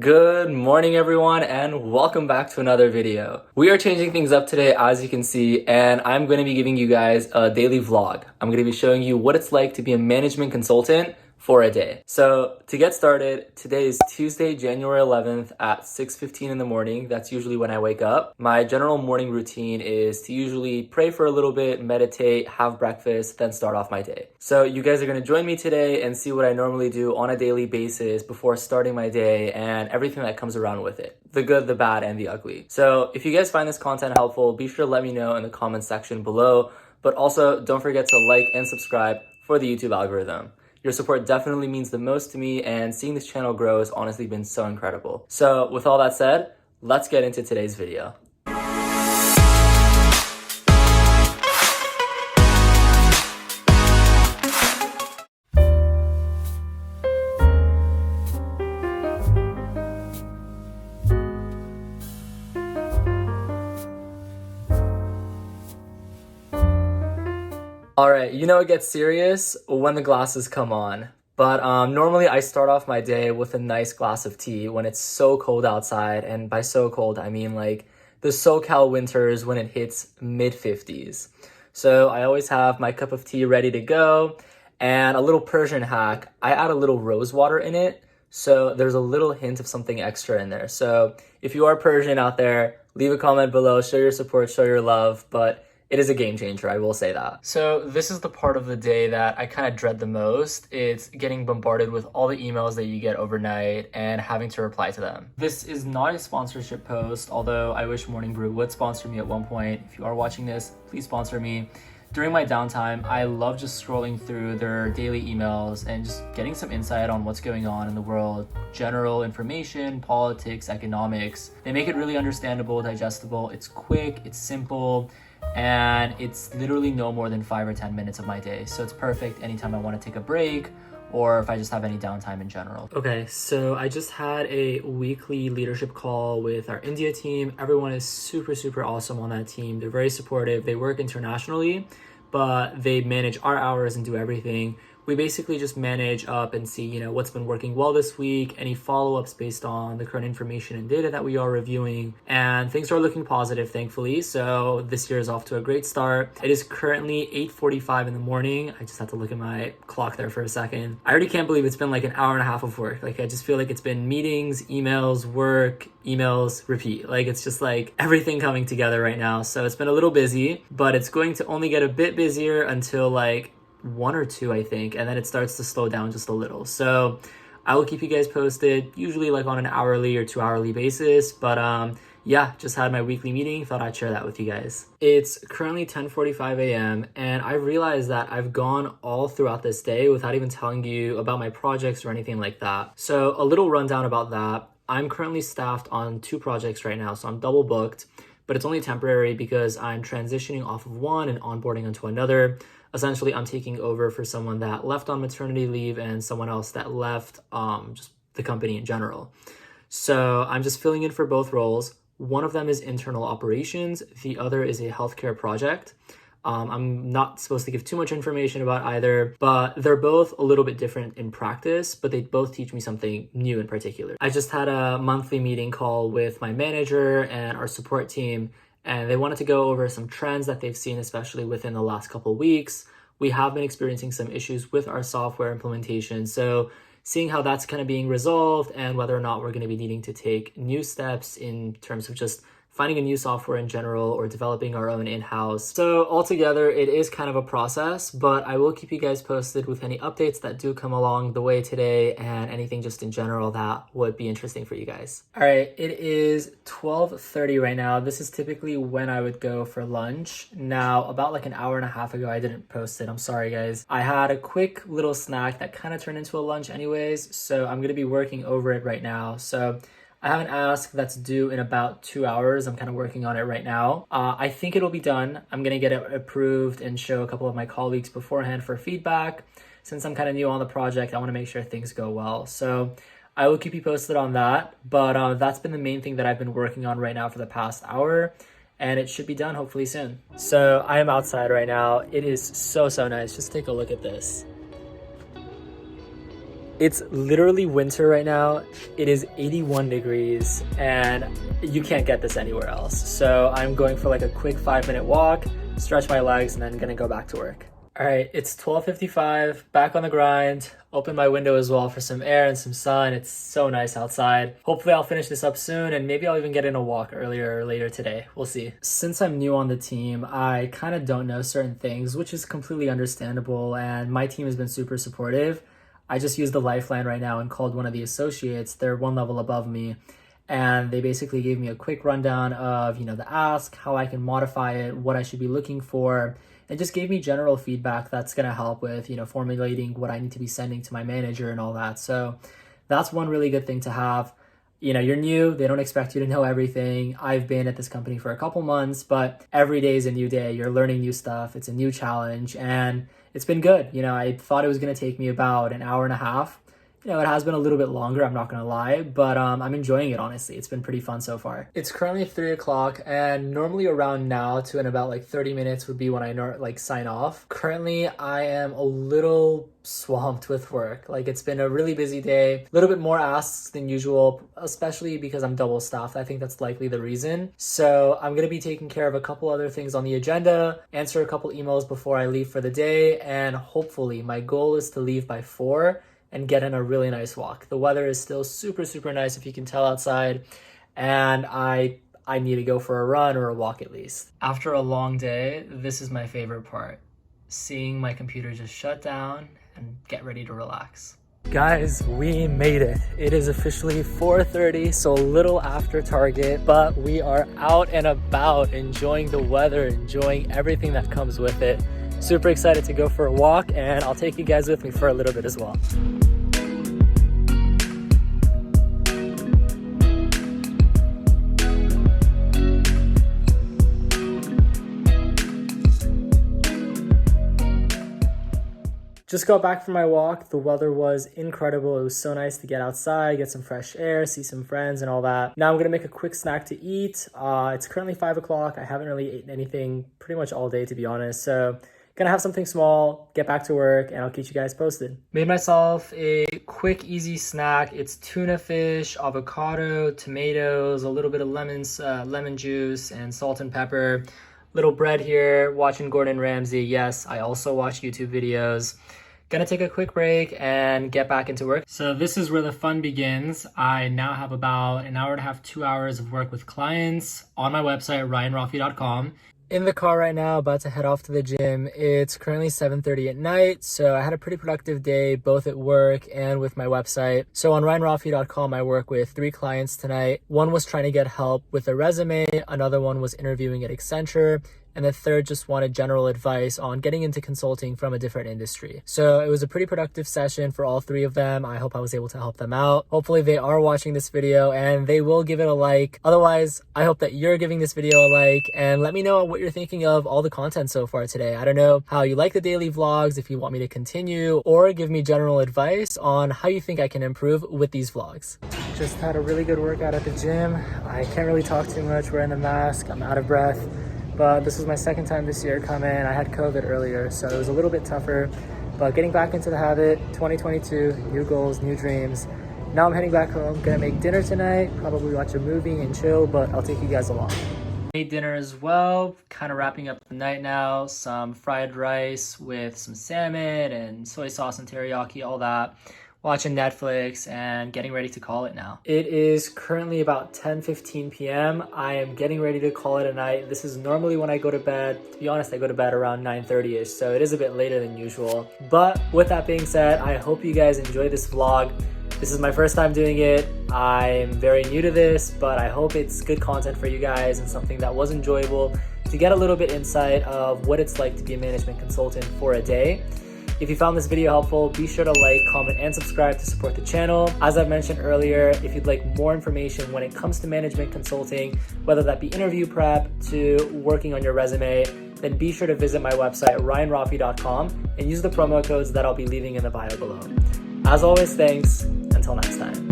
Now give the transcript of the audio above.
Good morning, everyone, and welcome back to another video. We are changing things up today, as you can see, and I'm going to be giving you guys a daily vlog. I'm going to be showing you what it's like to be a management consultant for a day. So to get started, today is Tuesday, January 11th at 6:15 in the morning. That's usually when I wake up. My general morning routine is to usually pray for a little bit, meditate, have breakfast, then start off my day. So you guys are going to join me today and see what I normally do on a daily basis before starting my day and everything that comes around with it. The good, the bad, and the ugly. So if you guys find this content helpful, be sure to let me know in the comments section below. But also don't forget to like and subscribe for the YouTube algorithm. Your support definitely means the most to me, and seeing this channel grow has honestly been so incredible. So with all that said, let's get into today's video. All right, you know it gets serious when the glasses come on. But normally I start off my day with a nice glass of tea when it's so cold outside. And by so cold, I mean like the SoCal winters when it hits mid 50s. So I always have my cup of tea ready to go. And a little Persian hack, I add a little rose water in it. So there's a little hint of something extra in there. So if you are Persian out there, leave a comment below, show your support, show your love. But it is a game changer, I will say that. So this is the part of the day that I kind of dread the most. It's getting bombarded with all the emails that you get overnight and having to reply to them. This is not a sponsorship post, although I wish MorningBrew would sponsor me at one point. If you are watching this, please sponsor me. During my downtime, I love just scrolling through their daily emails and just getting some insight on what's going on in the world, general information, politics, economics. They make it really understandable, digestible. It's quick, it's simple, and it's literally no more than 5 or 10 minutes of my day. So it's perfect anytime I want to take a break or if I just have any downtime in general. Okay, so I just had a weekly leadership call with our India team. Everyone is super, super awesome on that team. They're very supportive. They work internationally, but they manage our hours and do everything. We basically just manage up and see, what's been working well this week, any follow-ups based on the current information and data that we are reviewing, and things are looking positive, thankfully. So this year is off to a great start. It is currently 8:45 in the morning. I just had to look at my clock there for a second. I already can't believe it's been like an hour and a half of work. Like I just feel like it's been meetings, emails, work, emails, repeat. Like it's just like everything coming together right now. So it's been a little busy, but it's going to only get a bit busier until like 1 or 2, I think, and then it starts to slow down just a little. So I will keep you guys posted, usually like on an hourly or 2-hourly basis. But yeah, just had my weekly meeting. Thought I'd share that with you guys. It's currently 10:45 a.m. and I realized that I've gone all throughout this day without even telling you about my projects or anything like that. So a little rundown about that. I'm currently staffed on 2 projects right now, so I'm double booked, but it's only temporary because I'm transitioning off of one and onboarding onto another. Essentially, I'm taking over for someone that left on maternity leave and someone else that left just the company in general. So I'm just filling in for both roles. One of them is internal operations. The other is a healthcare project. I'm not supposed to give too much information about either, but they're both a little bit different in practice, but they both teach me something new in particular. I just had a monthly meeting call with my manager and our support team, and they wanted to go over some trends that they've seen, especially within the last couple of weeks. We have been experiencing some issues with our software implementation. So seeing how that's kind of being resolved and whether or not we're going to be needing to take new steps in terms of just finding a new software in general or developing our own in-house. So altogether, it is kind of a process, but I will keep you guys posted with any updates that do come along the way today and anything just in general that would be interesting for you guys. All right, it is 12:30 right now. This is typically when I would go for lunch. Now, about like an hour and a half ago, I didn't post it. I'm sorry, guys. I had a quick little snack that kind of turned into a lunch anyways, so I'm gonna be working over it right now. So I have an ask that's due in about 2 hours. I'm kind of working on it right now. I think it'll be done. I'm going to get it approved and show a couple of my colleagues beforehand for feedback. Since I'm kind of new on the project, I want to make sure things go well. So I will keep you posted on that. But that's been the main thing that I've been working on right now for the past hour. And it should be done hopefully soon. So I am outside right now. It is so nice. Just take a look at this. It's literally winter right now. It is 81 degrees and you can't get this anywhere else. So I'm going for like a quick 5-minute walk, stretch my legs, and then gonna go back to work. All right, it's 12:55, back on the grind. Open my window as well for some air and some sun. It's so nice outside. Hopefully I'll finish this up soon and maybe I'll even get in a walk earlier or later today. We'll see. Since I'm new on the team, I kind of don't know certain things, which is completely understandable, and my team has been super supportive. I just used the lifeline right now and called one of the associates. They're one level above me. And they basically gave me a quick rundown of, the ask, how I can modify it, what I should be looking for, and just gave me general feedback that's going to help with, formulating what I need to be sending to my manager and all that. So that's one really good thing to have. You're new, they don't expect you to know everything. I've been at this company for a couple months, but every day is a new day. You're learning new stuff. It's a new challenge, and it's been good. I thought it was going to take me about an hour and a half. It has been a little bit longer, I'm not gonna lie, but I'm enjoying it, honestly. It's been pretty fun so far. It's currently 3 o'clock, and normally around now to in about like 30 minutes would be when I sign off. Currently, I am a little swamped with work. It's been a really busy day, a little bit more asks than usual, especially because I'm double staffed. I think that's likely the reason. So I'm gonna be taking care of a couple other things on the agenda, answer a couple emails before I leave for the day, and hopefully my goal is to leave by 4 and get in a really nice walk. The weather is still super, super nice if you can tell outside, and I need to go for a run or a walk at least. After a long day, this is my favorite part. Seeing my computer just shut down and get ready to relax. Guys, we made it. It is officially 4:30, so a little after Target, but we are out and about, enjoying the weather, enjoying everything that comes with it. Super excited to go for a walk, and I'll take you guys with me for a little bit as well. Just got back from my walk. The weather was incredible. It was so nice to get outside, get some fresh air, see some friends and all that. Now I'm gonna make a quick snack to eat. It's currently 5 o'clock. I haven't really eaten anything pretty much all day, to be honest. So gonna have something small, get back to work, and I'll keep you guys posted. Made myself a quick, easy snack. It's tuna fish, avocado, tomatoes, a little bit of lemon juice, and salt and pepper. Little bread here, watching Gordon Ramsay. Yes, I also watch YouTube videos. Gonna take a quick break and get back into work. So this is where the fun begins. I now have about an hour and a half, 2 hours of work with clients on my website, ryanrafi.com. In the car right now, about to head off to the gym. It's currently 7:30 at night, so I had a pretty productive day, both at work and with my website. So on ryanrafi.com, I work with 3 clients tonight. One was trying to get help with a resume, another one was interviewing at Accenture, and the third just wanted general advice on getting into consulting from a different industry. So it was a pretty productive session for all 3 of them. I hope I was able to help them out. Hopefully they are watching this video and they will give it a like. Otherwise, I hope that you're giving this video a like, and let me know what you're thinking of all the content so far today. I don't know how you like the daily vlogs, if you want me to continue, or give me general advice on how you think I can improve with these vlogs. Just had a really good workout at the gym. I can't really talk too much wearing the mask. I'm out of breath. But this was my second time this year coming. I had COVID earlier, so it was a little bit tougher. But getting back into the habit, 2022, new goals, new dreams. Now I'm heading back home, gonna make dinner tonight, probably watch a movie and chill, but I'll take you guys along. Made dinner as well, kind of wrapping up the night now. Some fried rice with some salmon and soy sauce and teriyaki, all that. Watching Netflix and getting ready to call it now. It is currently about 10:15 p.m. I am getting ready to call it a night. This is normally when I go to bed. To be honest, I go to bed around 9:30ish, so it is a bit later than usual. But with that being said, I hope you guys enjoy this vlog. This is my first time doing it. I'm very new to this, but I hope it's good content for you guys and something that was enjoyable to get a little bit insight of what it's like to be a management consultant for a day. If you found this video helpful, be sure to like, comment, and subscribe to support the channel. As I mentioned earlier, if you'd like more information when it comes to management consulting, whether that be interview prep to working on your resume, then be sure to visit my website, ryanrafi.com, and use the promo codes that I'll be leaving in the bio below. As always, thanks. Until next time.